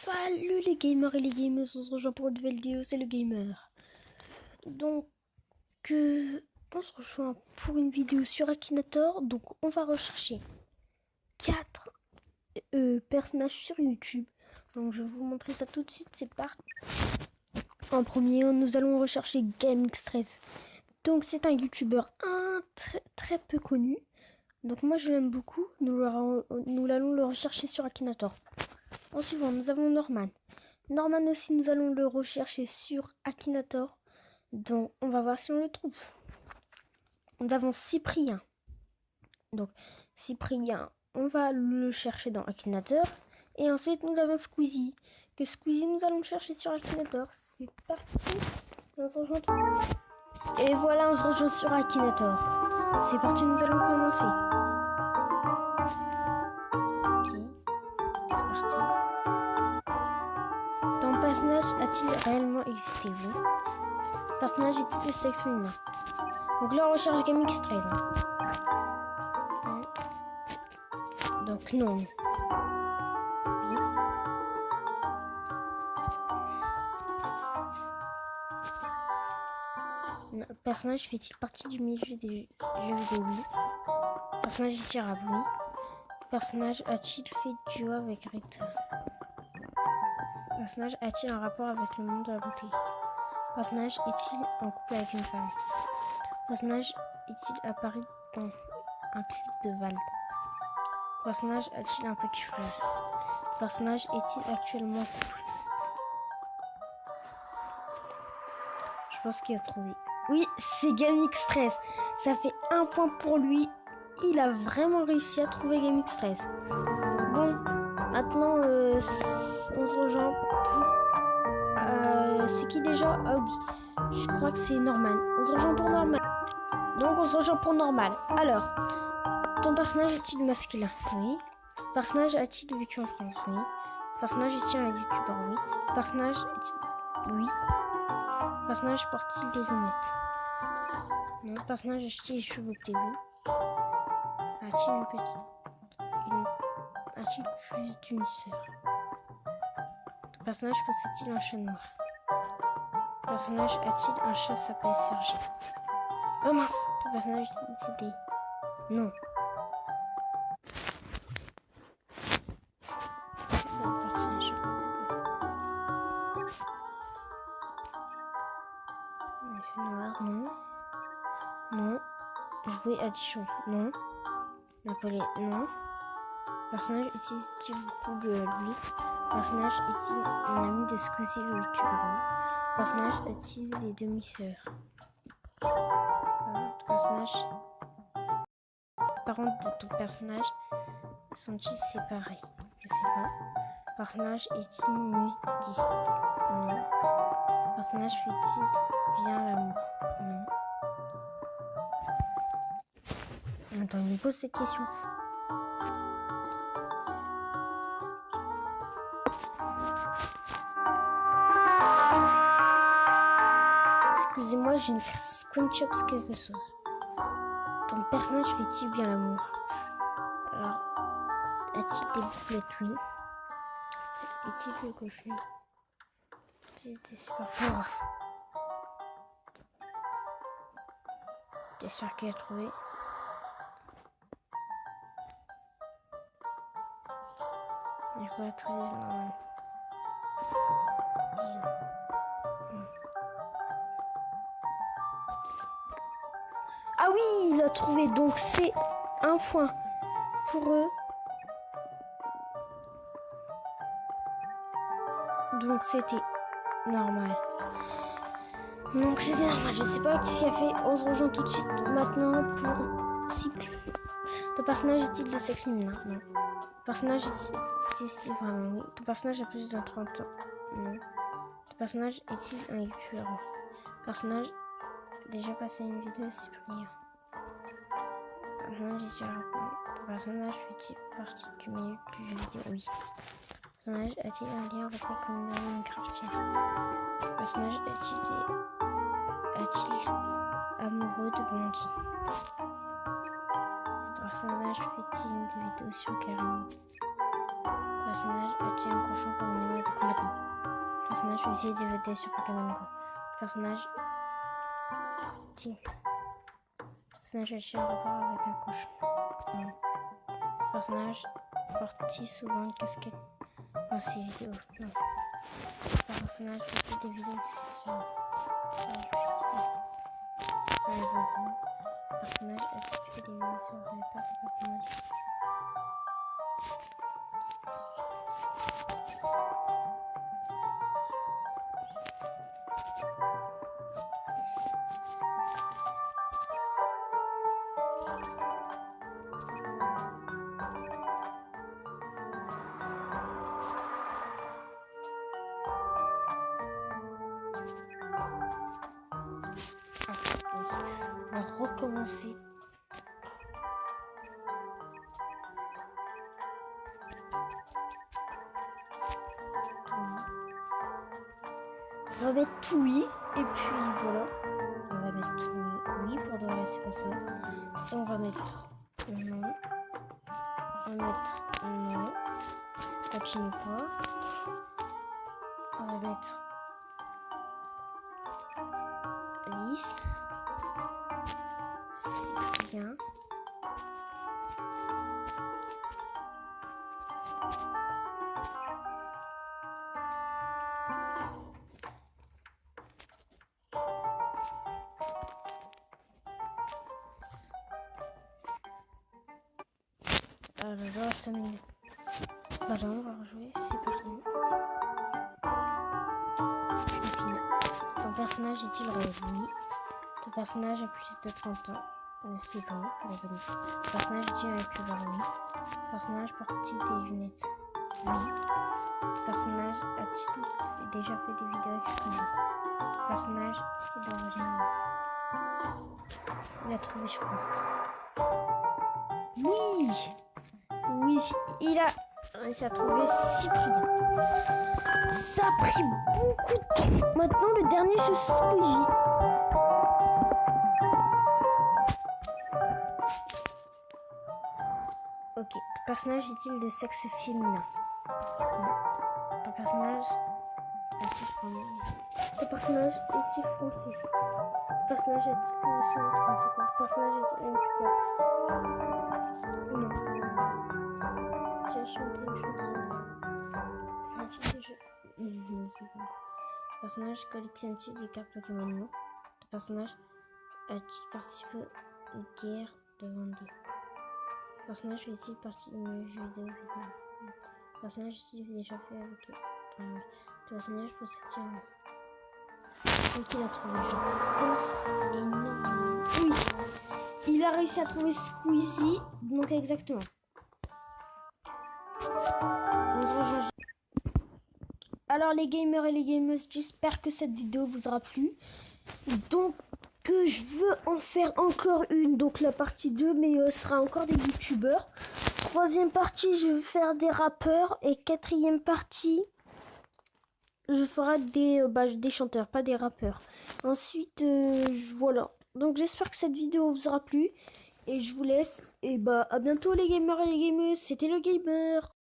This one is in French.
Salut les gamers et les gameuses, on se rejoint pour une nouvelle vidéo, c'est le gamer. Donc, on se rejoint pour une vidéo sur Akinator. Donc, on va rechercher 4 personnages sur YouTube. Donc, je vais vous montrer ça tout de suite, c'est parti. En premier, nous allons rechercher GameX13. Donc, c'est un YouTuber très peu connu. Donc, moi, je l'aime beaucoup. Nous allons le rechercher sur Akinator. En suivant, nous avons Norman. Norman aussi, nous allons le rechercher sur Akinator. Donc, on va voir si on le trouve. Nous avons Cyprien. Donc, Cyprien, on va le chercher dans Akinator. Et ensuite, nous avons Squeezie. Que Squeezie, nous allons le chercher sur Akinator. C'est parti. On se rejoint tout de suite. Et voilà, on se rejoint sur Akinator. C'est parti, nous allons commencer. C'est parti. Ton personnage a-t-il réellement existé? Oui. Le personnage est-il de sexe féminin? Donc là on recherche GameX13. Donc non. Oui. Le personnage fait-il partie du milieu des jeux vidéo? Oui. Le personnage est tirable? Oui. Le personnage a-t-il fait duo avec Rita? Le personnage a-t-il un rapport avec le monde de la beauté? Le personnage est-il en couple avec une femme? Le personnage est-il apparu dans un clip de Vald? Le personnage a-t-il un petit frère? Le personnage est-il actuellement en couple? Je pense qu'il a trouvé. Oui, c'est GameX13. Ça fait 1 point pour lui. Il a vraiment réussi à trouver GameX13. Bon, maintenant, on se rejoint pour... c'est qui déjà? Ah oui, je crois que c'est Norman. On se rejoint pour Norman. Donc, on se rejoint pour Normal. Alors, ton personnage est-il masculin? Oui. Le personnage a-t-il vécu en France? Oui. Le personnage est-il un youtubeur? Oui. Le personnage est-il... Oui. Le personnage porte-t-il des lunettes? Non. Le personnage a-t-il les cheveux bouclés? Oui. A-t-il une petite... A-t-il plus d'une sœur? Le personnage possède-t-il un chat noir? Le personnage a-t-il un chat s'appelle Serge? Oh mince! Ton personnage est décédé? Non. Noir, non. Non. Jouer à Dijon, non. Napoléon, non. Personnage utilise-t-il beaucoup de lui? Personnage est-il un ami de Squeezie le youtubeur? Personnage a-t-il des demi-sœurs? Personnage... Parents de ton personnage sont-ils séparés? Je sais pas. Personnage est-il nudiste? Non. Personnage fait-il bien l'amour? Non. Attends, il me pose cette question. Excusez-moi, j'ai une screenshot quelque chose. Ton personnage fait-il bien l'amour? Alors, a-t-il des bouclettes? Oui. Est-il le cochon? Est-il des super forts? T'es sûr qu'il a trouvé? Je vois très bien. Ah oui, il a trouvé. Donc c'est 1 point pour eux. Donc c'était normal. Donc c'était normal. Je sais pas qui a fait. On se rejoint tout de suite maintenant pour cible. Ton personnage est-il de sexe féminin? Non. Ton personnage est-il vraiment? Oui. Ton personnage a plus de 30 ans? Non. Ton personnage est-il un youtubeur? Ton personnage a déjà passé une vidéo Cyprien? Ton personnage fait-il partie du milieu du jeu vidéo? Oui. Ton personnage a-t-il un lien avec la communauté minecraftienne? Ton personnage est-il amoureux de Blondie? Ton personnage fait-il des vidéos sur Karim? Ton personnage attire un cochon comme un animal de combattant. Le personnage fait essayer d'évader sur Pokémon Go. Le personnage attire un rapport avec un cochon. Le personnage porte souvent une casquette dans ses vidéos. Non. Le personnage fait des vidéos sur le personnage a fait des vidéos sur sa méthode. Le personnage on va recommencer. On va mettre tout oui et puis voilà. On va mettre tout oui pour de vrai, c'est pas ça. Et on va mettre non. On va mettre non. Continue pas. On va mettre lisse. Cyprien. Alors là, 5 minutes. Bah là, on va rejouer, c'est parti. Ton personnage est-il réel? Oui. Ton personnage a plus de 30 ans. C'est bon, on va dire. Ton personnage est un youtubeur? Oui. Ton personnage porte-t-il des lunettes? Oui. Ton personnage a-t-il déjà fait des vidéos exclusives? Ton personnage est d'origine? Il a trouvé, je crois. Oui! Oui, il a réussi à trouver Cyprien. Ça a pris beaucoup de temps. Maintenant, le dernier, c'est Squeezie. Ok. Ton personnage est-il de sexe féminin? Non. Ton personnage est-il français? Ton personnage est-il français? Ton personnage est-il aussi en 30 secondes? Ton personnage est-il un youtubeur? Non. J'ai chanté une chanson. Ton personnage collectionne-t-il des cartes Pokémon? Non. Ton personnage a-t-il participé aux guerres de Vendée? Ton personnage fait-il partie d'une jeu vidéo? Ton personnage est-il déjà fait avec ton personnage possède-t-il un... Donc il a trouvé, je pense, énormément. Oui, il a réussi à trouver Squeezie, donc exactement. On se rejoint. Alors les gamers et les gameuses, j'espère que cette vidéo vous aura plu. Donc je veux en faire encore une, donc la partie 2, mais ce sera encore des youtubeurs. Troisième partie, je vais faire des rappeurs. Et quatrième partie, je ferai des chanteurs, pas des rappeurs. Ensuite, voilà. Donc j'espère que cette vidéo vous aura plu. Et je vous laisse. Et à bientôt les gamers et les gameuses. C'était le gamer.